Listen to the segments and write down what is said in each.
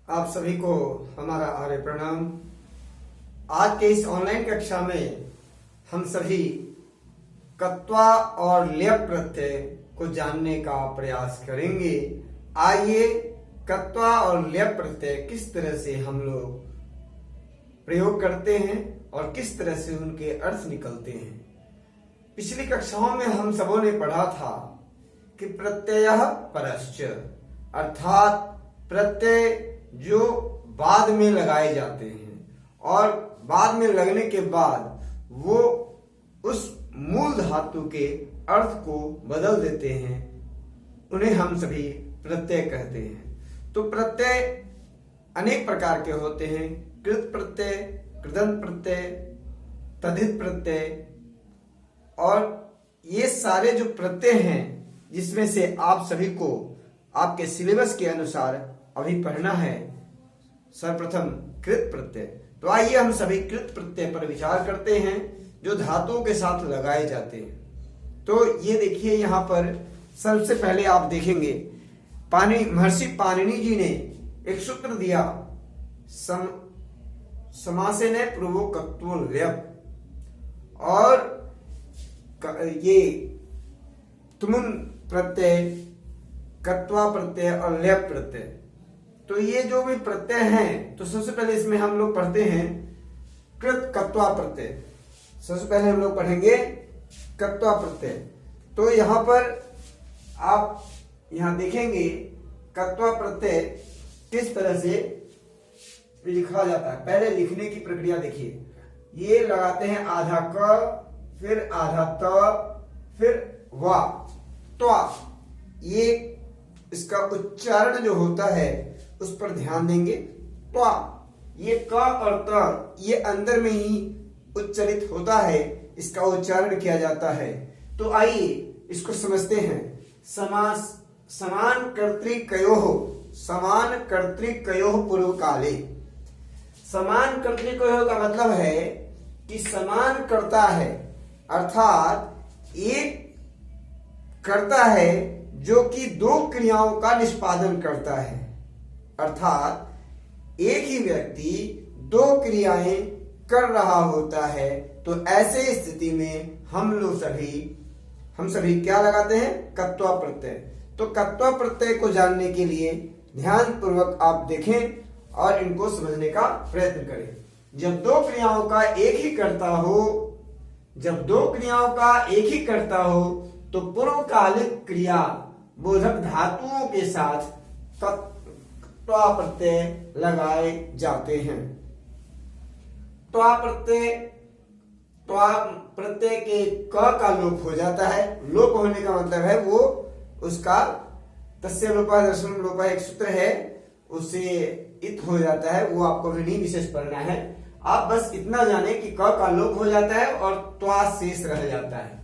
आप सभी को हमारा आर्य प्रणाम। आज के इस ऑनलाइन कक्षा में हम सभी कत्वा और ल्यप प्रत्यय को जानने का प्रयास करेंगे। आइए कत्वा और ल्यप प्रत्यय किस तरह से हम लोग प्रयोग करते हैं और किस तरह से उनके अर्थ निकलते हैं। पिछली कक्षाओं में हम सबों ने पढ़ा था कि प्रत्ययः परश्च, अर्थात प्रत्यय जो बाद में लगाए जाते हैं और बाद में लगने के बाद वो उस मूल धातु के अर्थ को बदल देते हैं, उन्हें हम सभी प्रत्यय कहते हैं। तो प्रत्यय अनेक प्रकार के होते हैं। कृत प्रत्यय, कृदंत प्रत्यय, तद्धित प्रत्यय, और ये सारे जो प्रत्यय हैं जिसमें से आप सभी को आपके सिलेबस के अनुसार अभी पढ़ना है। सर्वप्रथम कृत प्रत्यय। तो आइए हम सभी कृत प्रत्यय पर विचार करते हैं जो धातुओं के साथ लगाए जाते हैं। तो ये देखिए, यहाँ पर सबसे पहले आप देखेंगे महर्षि पाणिनि जी ने एक सूत्र दिया, समासेन पूर्वोक्तो ल्यप, और ये तुमुन प्रत्यय, कत्वा प्रत्यय और ल्यप प्रत्यय। तो ये जो भी प्रत्यय हैं, तो सबसे पहले इसमें हम लोग पढ़ते हैं कृत कत्वा प्रत्यय। सबसे पहले हम लोग पढ़ेंगे कत्वा प्रत्यय। तो यहाँ पर आप यहाँ देखेंगे कत्वा प्रत्यय किस तरह से लिखा जाता है। पहले लिखने की प्रक्रिया देखिए, ये लगाते हैं आधा क, फिर आधा त, फिर वा, त्वा। ये इसका उच्चारण जो होता है उस पर ध्यान देंगे। त्वा, ये क और त ये अंदर में ही उच्चारित होता है, इसका उच्चारण किया जाता है। तो आइए इसको समझते हैं। समास समान कर्तृकयोः, समान कर्तृकयोः पूर्व काले। समान कर्तृकयोः का मतलब है कि समान कर्ता है, अर्थात एक कर्ता है जो कि दो क्रियाओं का निष्पादन करता है। अर्थात एक ही व्यक्ति दो क्रियाएं कर रहा होता है। तो ऐसे स्थिति में हम सभी क्या लगाते हैं? कत्वा प्रत्यय। तो कत्वा प्रत्यय को जानने के लिए ध्यान पूर्वक आप देखें और इनको समझने का प्रयत्न करें। जब दो क्रियाओं का एक ही करता हो तो पूर्वकालिक क्रिया बोधक धातुओं के साथ त्वा प्रत्यय लगाए जाते हैं। त्वा प्रत्यय के क का लोप हो जाता है। लोप होने का मतलब है वो उसका तस्य लोपः दर्शनम लोपः एक सूत्र है, उससे इत हो जाता है। वो आपको भी नहीं विशेष पढ़ना है। आप बस इतना जाने कि क का लोप हो जाता है और त्वा शेष रह जाता है।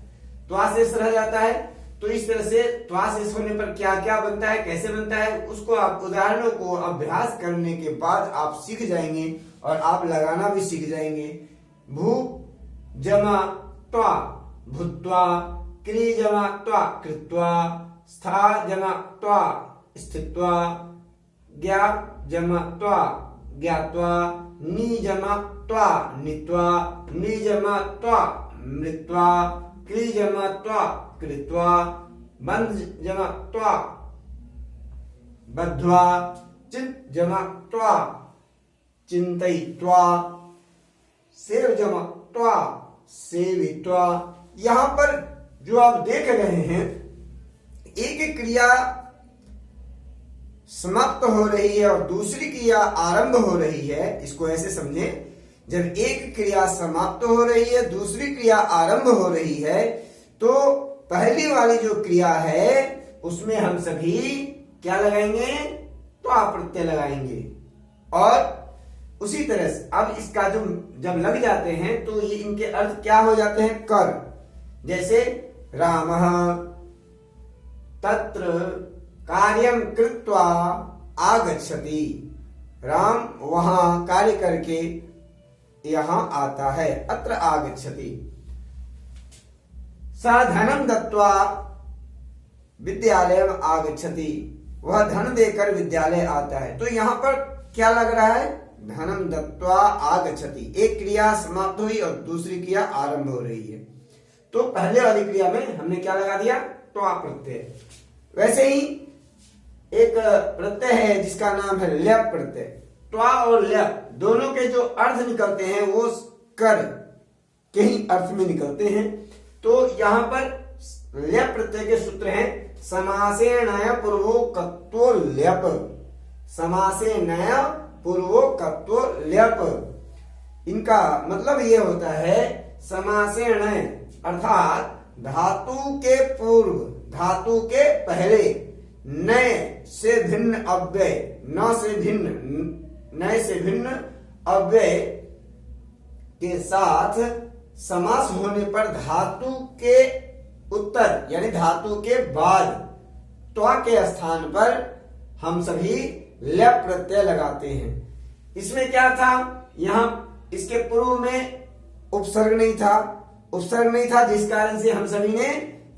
त्वा शेष रह जाता है। तो इस तरह से त्वा शेष होने पर क्या क्या बनता है, कैसे बनता है, उसको आप उदाहरणों को अभ्यास करने के बाद आप सीख जाएंगे और आप लगाना भी सीख जाएंगे। भू जमा त्वा भूत्वा, क्री जमा त्वा कृत्वा, स्था जमा त्वा स्थित्वा, ज्ञा जमा त्वा ज्ञात्वा, नी जमा त्वा नीत्वा, नी जमा त्वा मृत्वा, क्री जमा त्वा कृत्वा, बंध जमा त्वा बद्ध्वा, चित जमा त्वा चिंतयित्वा, सेव जमा त्वा सेवित्वा। यहां पर जो आप देख रहे हैं, एक क्रिया समाप्त हो रही है और दूसरी क्रिया आरंभ हो रही है। इसको ऐसे समझें, जब एक क्रिया समाप्त हो रही है, दूसरी क्रिया आरंभ हो रही है, तो पहली वाली जो क्रिया है उसमें हम सभी क्या लगाएंगे? त्वा प्रत्यय लगाएंगे। और उसी तरह से अब इसका जो जब लग जाते हैं तो ये इनके अर्थ क्या हो जाते हैं? कर। जैसे रामः तत्र कार्यं कृत्वा आगच्छति, राम वहां कार्य करके यहां आता है। अत्र आगच्छति। स धनं दत्वा विद्यालयम आगच्छति, वह धन देकर विद्यालय आता है। तो यहाँ पर क्या लग रहा है? धनम दत्वा आगच्छति। एक क्रिया समाप्त हुई और दूसरी क्रिया आरंभ हो रही है, तो पहले वाली क्रिया में हमने क्या लगा दिया? त्वा प्रत्यय। वैसे ही एक प्रत्यय है जिसका नाम है ल्यप प्रत्यय। त्वा और ल्यप दोनों के जो अर्थ निकलते हैं वो कर के ही अर्थ में निकलते हैं। तो यहां पर ल्यप प्रत्यय के सूत्र हैं समासेनय पूर्वोक्तो ल्यप। समासेनय पूर्वोक्तो ल्यप, इनका मतलब ये होता है समासेनय अर्थात धातु के पूर्व, धातु के पहले नय से भिन्न अव्यय, न से भिन्न, नय से भिन्न अव्यय के साथ समास होने पर धातु के उत्तर यानी धातु के बाद त्वा के स्थान पर हम सभी ल्यप प्रत्यय लगाते हैं। इसमें क्या था? यहां इसके पूर्व में उपसर्ग नहीं था, उपसर्ग नहीं था जिस कारण से हम सभी ने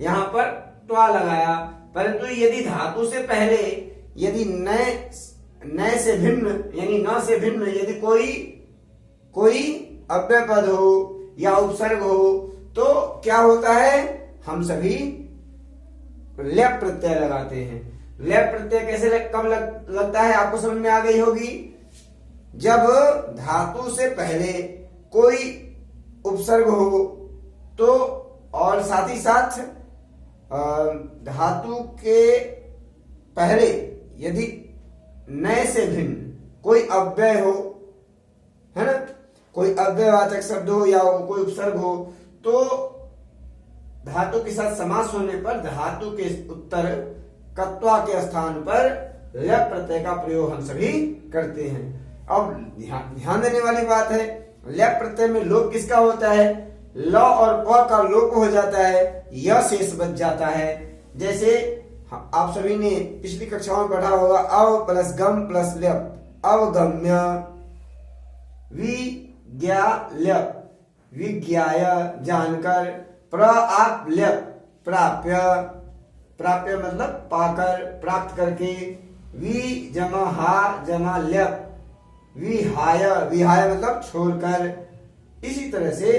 यहां पर त्वा लगाया। परंतु यदि धातु से पहले यदि नय से भिन्न यानी न से भिन्न यदि कोई अव्यय पद हो या उपसर्ग हो तो क्या होता है? हम सभी ल्यप प्रत्यय लगाते हैं। ल्यप प्रत्यय कैसे कब लगता है आपको समझ में आ गई होगी। जब धातु से पहले कोई उपसर्ग हो तो और साथ ही साथ धातु के पहले यदि नय से भिन्न कोई अव्यय हो, है ना, कोई अव्ययवाचक शब्द हो या कोई उपसर्ग हो तो धातु के साथ समास होने पर धातु के उत्तर कत्वा के स्थान पर ल्यप प्रत्यय का प्रयोग हम सभी करते हैं। अब ध्यान देने वाली बात है, ल्यप प्रत्यय में लोप किसका होता है? ल और प का लोप हो जाता है, य शेष बच जाता है। जैसे आप सभी ने पिछली कक्षाओं में पढ़ा होगा अव प्लस गम प्लस ल्यप, अवगम्य। विज्ञाल्य, विज्ञाय जानकर। प्राप्ल्यप, प्राप्य, प्राप्य मतलब पाकर, प्राप्त करके। वि जमा हा जमा ल्यप, विहाय, विहाय मतलब छोड़कर। इसी तरह से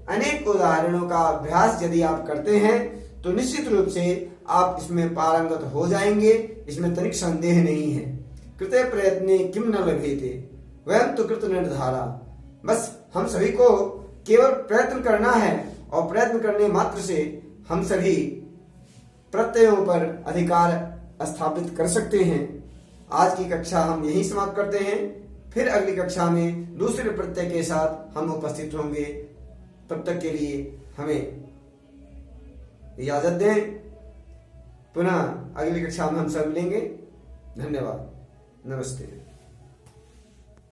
अनेक उदाहरणों का अभ्यास यदि आप करते हैं तो निश्चित रूप से आप इसमें पारंगत हो जाएंगे, इसमें तनिक संदेह नहीं है। कृते प्रयत्ने किम न लभेते वयं तो कृत निर्धारा। बस हम सभी को केवल प्रयत्न करना है और प्रयत्न करने मात्र से हम सभी प्रत्ययों पर अधिकार स्थापित कर सकते हैं। आज की कक्षा हम यहीं समाप्त करते हैं, फिर अगली कक्षा में दूसरे प्रत्यय के साथ हम उपस्थित होंगे। तब तक के लिए हमें इजाजत दें। पुनः अगली कक्षा में हम सब मिलेंगे। धन्यवाद, नमस्ते।